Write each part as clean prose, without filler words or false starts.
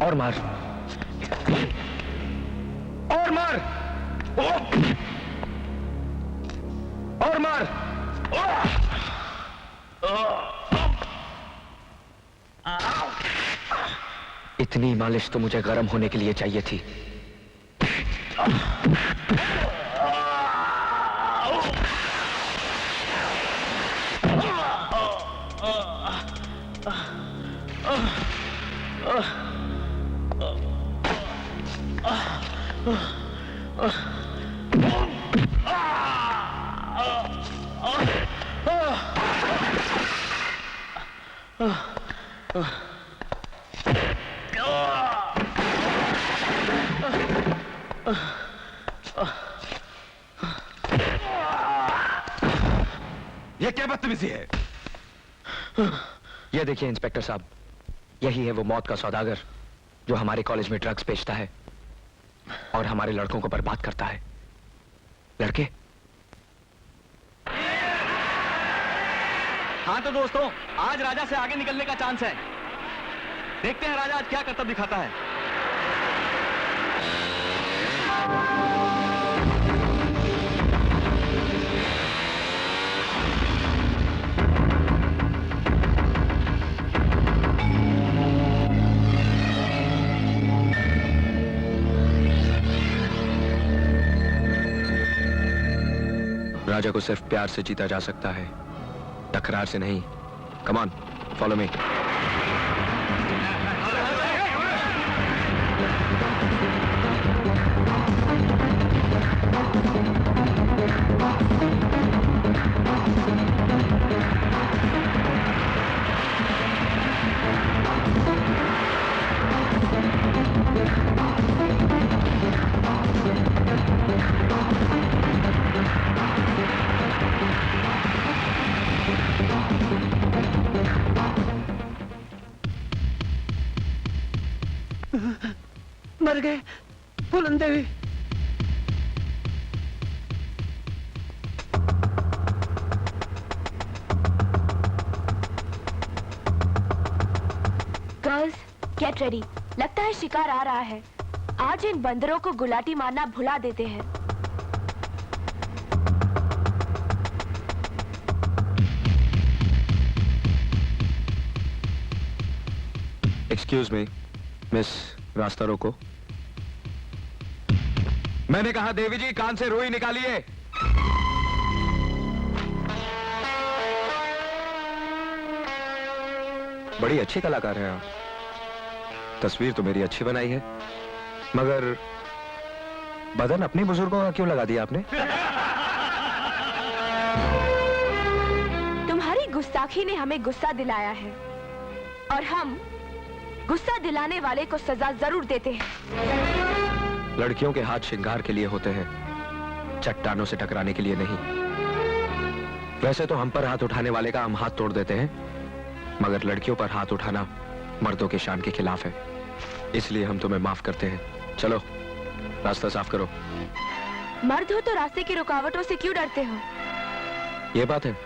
और मार, और मार, और मार। इतनी मालिश तो मुझे गर्म होने के लिए चाहिए थी। ये क्या बदतमीजी है? ये देखिए इंस्पेक्टर साहब, यही है वो मौत का सौदागर जो हमारे कॉलेज में ड्रग्स बेचता है और हमारे लड़कों को बर्बाद करता है। लड़के। हाँ तो दोस्तों, आज राजा से आगे निकलने का चांस है। देखते हैं राजा आज क्या करतब दिखाता है। राजा को सिर्फ प्यार से जीता जा सकता है, तकरार से नहीं। Come on, follow me. मर गए फूलन देवी। गर्ल्स गेट रेडी, लगता है शिकार आ रहा है। आज इन बंदरों को गुलाटी मारना भुला देते हैं। एक्सक्यूज मी मिस, रास्ता रोको। मैंने कहा देवी जी कान से रुई निकालिए। बड़ी अच्छी कलाकार हैं आप। तस्वीर तो मेरी अच्छी बनाई है, मगर बदन अपनी बुजुर्गों का क्यों लगा दिया आपने? तुम्हारी गुस्ताखी ने हमें गुस्सा दिलाया है और हम गुस्सा दिलाने वाले को सजा जरूर देते हैं। लड़कियों के हाथ श्रृंगार के लिए होते हैं, चट्टानों से टकराने के लिए नहीं। वैसे तो हम पर हाथ उठाने वाले का हम हाथ तोड़ देते हैं, मगर लड़कियों पर हाथ उठाना मर्दों के शान के खिलाफ है। इसलिए हम तुम्हें माफ करते हैं। चलो रास्ता साफ करो। मर्द हो तो रास्ते की रुकावटों से क्यों डरते हो? ये बात है।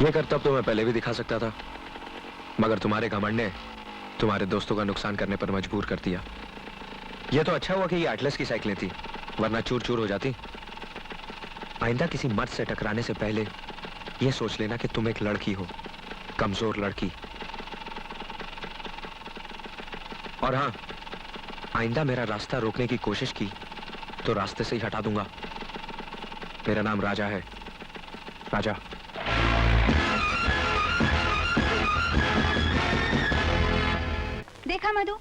ये करतब तो मैं पहले भी दिखा सकता था, मगर तुम्हारे घमंड ने तुम्हारे दोस्तों का नुकसान करने पर मजबूर कर दिया। ये तो अच्छा हुआ कि ये एटलस की साइकिलें थी, वरना चूर चूर हो जाती। आइंदा किसी मर्द से टकराने से पहले ये सोच लेना कि तुम एक लड़की हो, कमजोर लड़की। और हाँ, आइंदा मेरा रास्ता रोकने की कोशिश की तो रास्ते से ही हटा दूंगा। मेरा नाम राजा है, राजा। देखा मधु,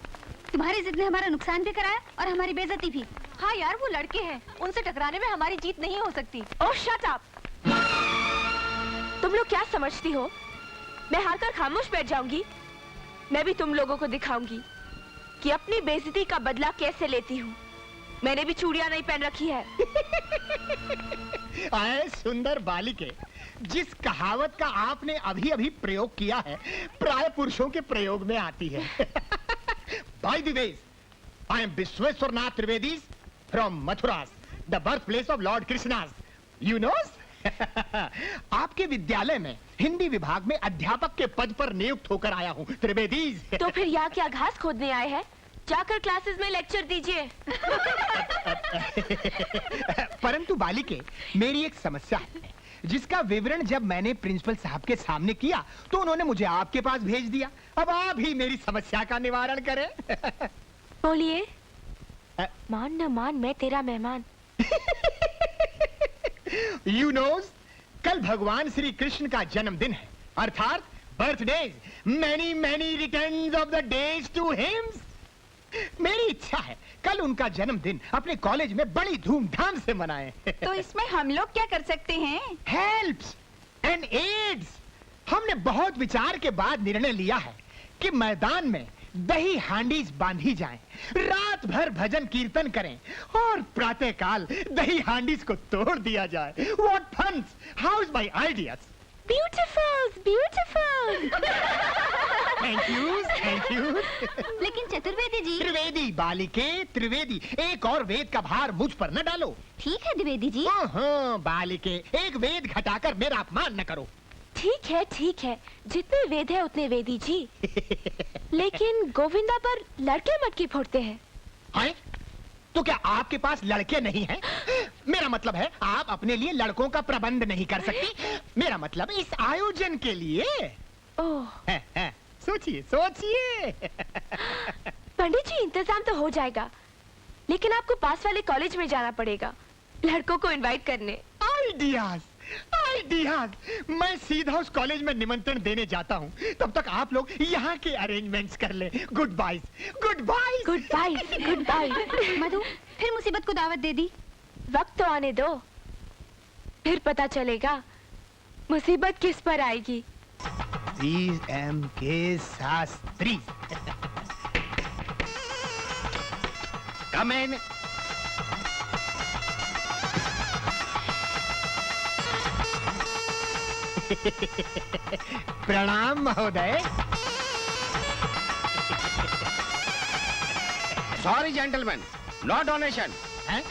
तुम्हारी जिद ने हमारा नुकसान भी कराया और हमारी बेइज्जती भी। हाँ यार, वो लड़के हैं, उनसे टकराने में हमारी जीत नहीं हो सकती। ओह शट अप! तुम लोग क्या समझती हो मैं हारकर खामोश बैठ जाऊंगी? मैं भी तुम लोगों को दिखाऊंगी कि अपनी बेइज्जती का बदला कैसे लेती हूँ। मैंने भी चूड़ियां नहीं पहन रखी है। आए सुंदर बालिके, जिस कहावत का आपने अभी अभी प्रयोग किया है प्राय पुरुषों के प्रयोग में आती है। By the way, I am Vishweswarnath Trivedi from Mathura, the birthplace of Lord Krishna. You know? आपके विद्यालय में हिंदी विभाग में अध्यापक के पद पर नियुक्त होकर आया हूँ त्रिवेदी। तो फिर यहाँ क्या घास खोदने आए हैं? जाकर क्लासेस में लेक्चर दीजिए। परंतु बालिके, मेरी एक समस्या है जिसका विवरण जब मैंने प्रिंसिपल साहब के सामने किया तो उन्होंने मुझे आपके पास भेज दिया। अब आप ही मेरी समस्या का निवारण करें। बोलिए। मान न मान, मैं तेरा मेहमान। You knows, कल भगवान श्री कृष्ण का जन्मदिन है, अर्थात birthdays. many many returns of the days to him। मेरी इच्छा है कल उनका जन्मदिन अपने कॉलेज में बड़ी धूमधाम से मनाएं। तो इसमें हम लोग क्या कर सकते हैं? Helps and aids. हमने बहुत विचार के बाद निर्णय लिया है कि मैदान में दही हांडीज बांधी जाएं, रात भर भजन कीर्तन करें और प्रातःकाल दही हांडीज को तोड़ दिया जाए। What fun! How's my ideas? Beautiful, beautiful। Thank you, thank you। लेकिन चतुर्वेदी जी। त्रिवेदी बालिके, त्रिवेदी, एक और वेद का भार मुझ पर न डालो। ठीक है द्विवेदी जी। हाँ बालिके, एक वेद घटाकर मेरा अपमान न करो। ठीक है, जितने वेद है उतने वेदी जी। लेकिन गोविंदा पर लड़के मटकी फोड़ते हैं। हैं? तो क्या आपके पास लड़के नहीं हैं? मेरा मतलब है आप अपने लिए लड़कों का प्रबंध नहीं कर सकती? मेरा मतलब इस आयोजन के लिए। ओह, सोचिए सोचिए। पंडित जी, इंतजाम तो हो जाएगा, लेकिन आपको पास वाले कॉलेज में जाना पड़ेगा लड़कों को इनवाइट करने। Ideas, ideas. मैं सीधा उस कॉलेज में निमंत्रण देने जाता हूँ, तब तक आप लोग यहाँ के अरेंजमेंट्स कर ले। Good bye, good bye, good bye, good bye. Madhu, फिर मुसीबत को दावत दे दी। वक्त तो आने दो, फिर पता चलेगा मुसीबत किस पर आएगी। के शास्त्री। Come in। प्रणाम महोदय। Sorry, gentlemen, no donation. हैं?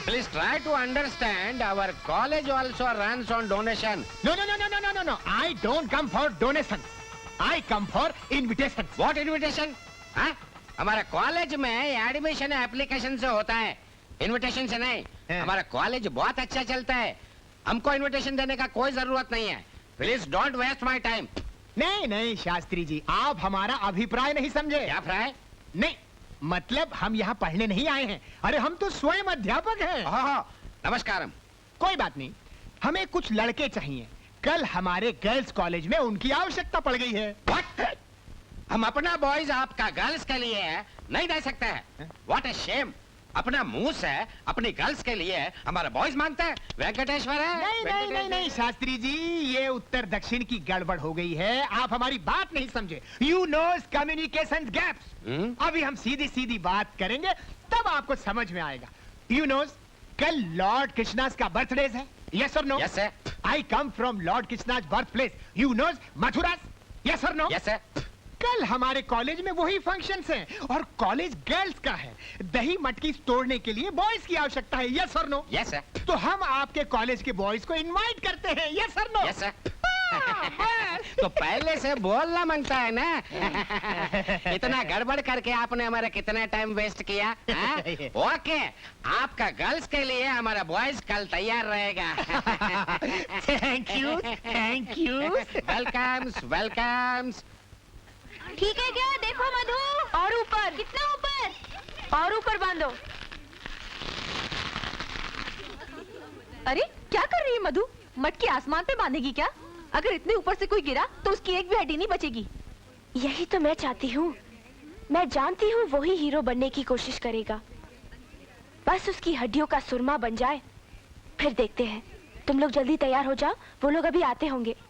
Please try to understand. Our college also runs on donation. No, no, no, no, no, no, no, no. I don't come for donation. I come for invitation. What invitation? हाँ? हमारे college में admission application से होता है, invitation से नहीं। हमारा college बहुत अच्छा चलता है, हमको इनविटेशन देने का कोई जरूरत नहीं है। Please don't waste my time. नहीं नहीं शास्त्री जी, आप हमारा अभिप्राय नहीं समझे। क्या प्राय? नहीं, मतलब हम यहाँ पढ़ने नहीं आए हैं। अरे हम तो स्वयं अध्यापक हैं। हाँ, नमस्कारम। कोई बात नहीं, हमें कुछ लड़के चाहिए। कल हमारे गर्ल्स कॉलेज में उनकी आवश्यकता पड़ गई है। What? हम अपना बॉयज आपका गर्ल्स के लिए नहीं दे सकते हैं। What a shame! अपना मुंह से अपनी गर्ल्स के लिए हमारा बॉयज मांगते हैं। वेंकटेश्वर है। नहीं नहीं नहीं नहीं शास्त्री जी, ये उत्तर दक्षिण की गड़बड़ हो गई है। आप हमारी बात नहीं समझे। You knows communication gaps. अभी हम सीधी सीधी बात करेंगे, तब आपको समझ में आएगा। यू नोस, कल लॉर्ड कृष्णास का बर्थडे है। Yes or no? Yes sir. I come from lord Krishna's birth place. You knows Mathura. Yes or no? Yes sir. कल हमारे कॉलेज में वही फंक्शंस हैं और कॉलेज गर्ल्स का है। दही मटकी तोड़ने के लिए बॉयज की आवश्यकता है। Yes or no? Yes sir. तो हम आपके कॉलेज के बॉयज को इनवाइट करते हैं। Yes or no? Yes sir. तो पहले से बोलना मांगता है ना। इतना गड़बड़ करके आपने हमारा कितना टाइम वेस्ट किया, हाँ? ओके, आपका गर्ल्स के लिए हमारा बॉयज कल तैयार रहेगा। Thank you, thank you. Welcomes, welcomes. ठीक है क्या? देखो मधु, और ऊपर, कितना ऊपर? और ऊपर बांधो। अरे क्या कर रही है मधु? मटकी आसमान पे बांधेगी क्या? अगर इतने ऊपर से कोई गिरा तो उसकी एक भी हड्डी नहीं बचेगी। यही तो मैं चाहती हूँ। मैं जानती हूँ वो ही हीरो बनने की कोशिश करेगा। बस उसकी हड्डियों का सुरमा बन जाए, फिर देखते हैं। तुम लोग जल्दी तैयार हो जाओ, वो लोग अभी आते होंगे।